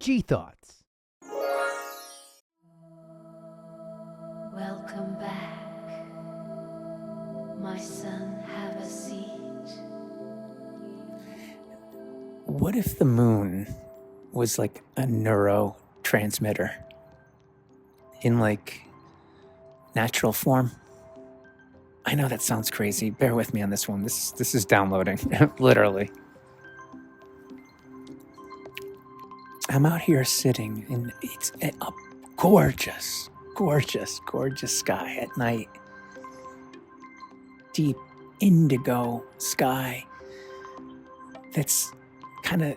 G-thoughtz. Welcome back. My son, have a seat. What if the moon was like a neurotransmitter in like natural form? I know that sounds crazy. Bear with me on this one. This is downloading, literally. I'm out here sitting and it's a gorgeous, gorgeous, gorgeous sky at night. Deep indigo sky that's kind of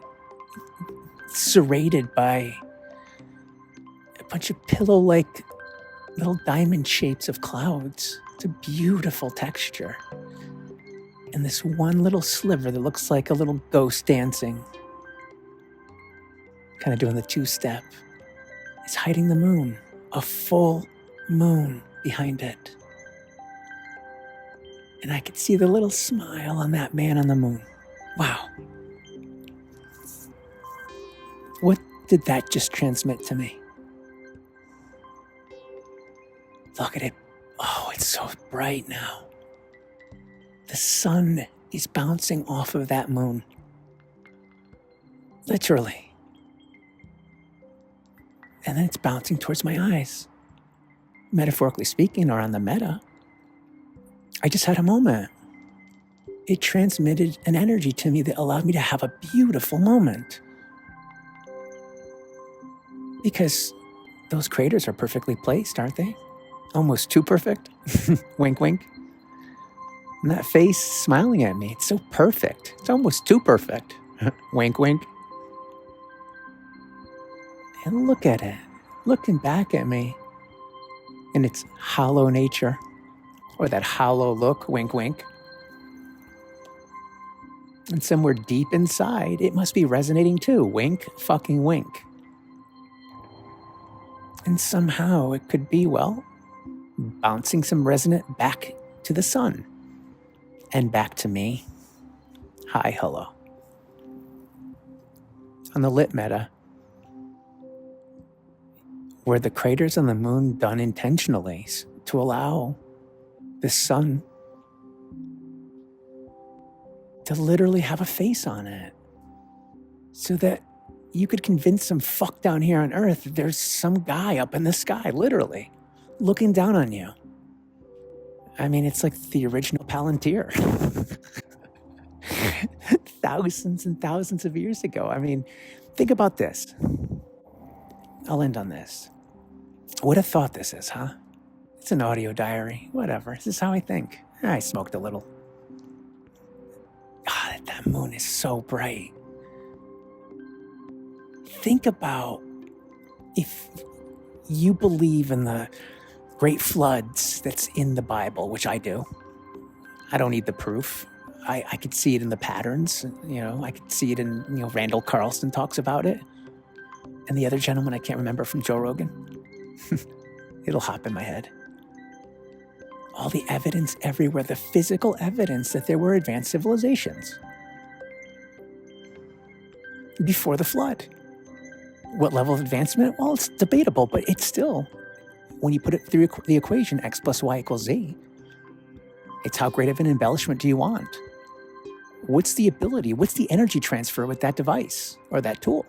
serrated by a bunch of pillow-like little diamond shapes of clouds. It's a beautiful texture. And this one little sliver that looks like a little ghost dancing, kind of doing the two-step, is hiding the moon, a full moon behind it. And I could see the little smile on that man on the moon. Wow. What did that just transmit to me? Look at it. Oh, it's so bright now. The sun is bouncing off of that moon. Literally. And then it's bouncing towards my eyes. Metaphorically speaking, or on the meta, I just had a moment. It transmitted an energy to me that allowed me to have a beautiful moment. Because those craters are perfectly placed, aren't they? Almost too perfect. Wink, wink. And that face smiling at me, it's so perfect. It's almost too perfect. Wink, wink. And look at it, looking back at me in its hollow nature, or that hollow look, wink, wink. And somewhere deep inside, it must be resonating too. Wink, fucking wink. And somehow it could be, well, bouncing some resonant back to the sun and back to me. Hi, hello. On the lit meta, were the craters on the moon done intentionally to allow the sun to literally have a face on it, so that you could convince some fuck down here on Earth that there's some guy up in the sky, literally, looking down on you. I mean, it's like the original Palantir. Thousands and thousands of years ago. I mean, think about this. I'll end on this. What a thought this is, huh? It's an audio diary. Whatever. This is how I think. I smoked a little. God, that moon is so bright. Think about if you believe in the great floods that's in the Bible, which I do. I don't need the proof. I could see it in the patterns. I could see it in, Randall Carlson talks about it. And the other gentleman I can't remember from Joe Rogan. It'll hop in my head. All the evidence everywhere, the physical evidence that there were advanced civilizations before the flood. What level of advancement? Well, it's debatable, but it's still, when you put it through the equation, x plus y equals z, it's how great of an embellishment do you want? What's the ability? What's the energy transfer with that device or that tool?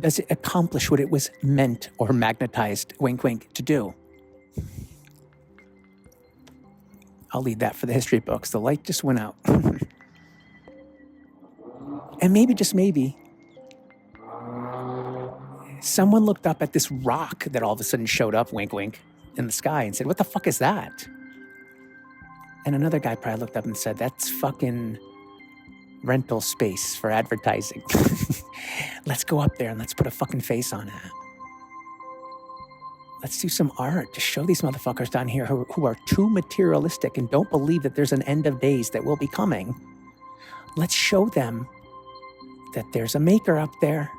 Does it accomplish what it was meant or magnetized, wink, wink, to do? I'll leave that for the history books. The light just went out. And maybe, just maybe, someone looked up at this rock that all of a sudden showed up, wink, wink, in the sky and said, what the fuck is that? And another guy probably looked up and said, that's fucking rental space for advertising. Let's go up there and let's put a fucking face on it. Let's do some art to show these motherfuckers down here who are too materialistic and don't believe that there's an end of days that will be coming. Let's show them that there's a maker up there,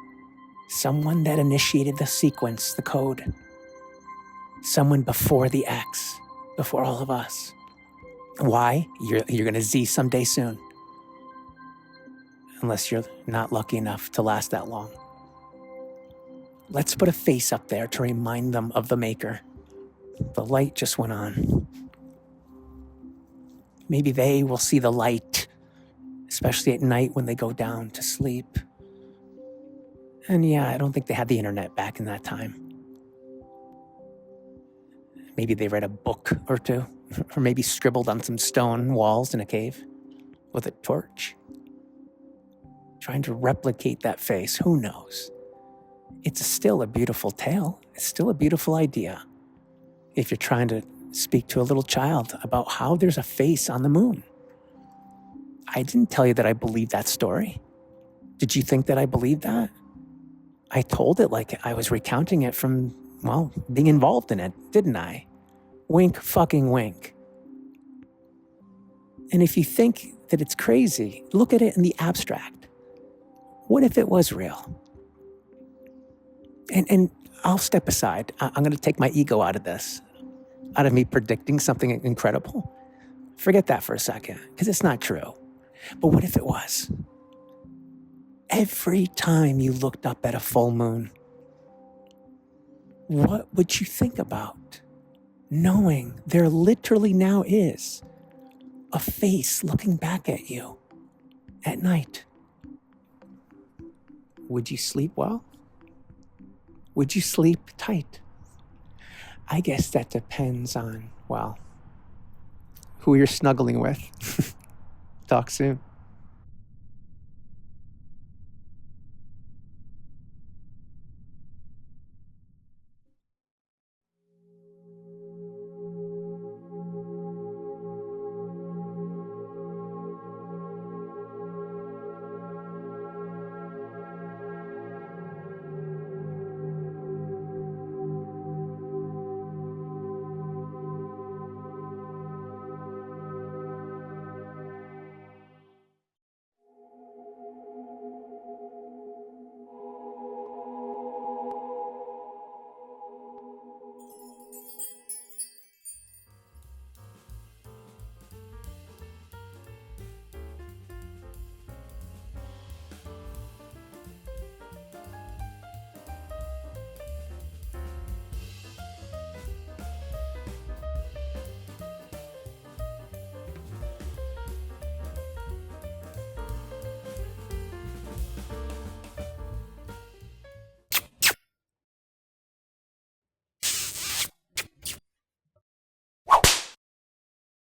someone that initiated the sequence, the code, someone before the X, before all of us. Why? You're going to Z someday soon. Unless you're not lucky enough to last that long. Let's put a face up there to remind them of the maker. The light just went on. Maybe they will see the light, especially at night when they go down to sleep. And yeah, I don't think they had the internet back in that time. Maybe they read a book or two, or maybe scribbled on some stone walls in a cave with a torch. Trying to replicate that face, who knows? It's still a beautiful tale. It's still a beautiful idea. If you're trying to speak to a little child about how there's a face on the moon. I didn't tell you that I believed that story. Did you think that I believed that? I told it like I was recounting it from, well, being involved in it, didn't I? Wink, fucking wink. And if you think that it's crazy, look at it in the abstract. What if it was real? And I'll step aside. I'm going to take my ego out of this, out of me predicting something incredible. Forget that for a second, because it's not true. But what if it was? Every time you looked up at a full moon, what would you think about? Knowing there literally now is a face looking back at you at night. Would you sleep well? Would you sleep tight? I guess that depends on, well, who you're snuggling with. Talk soon.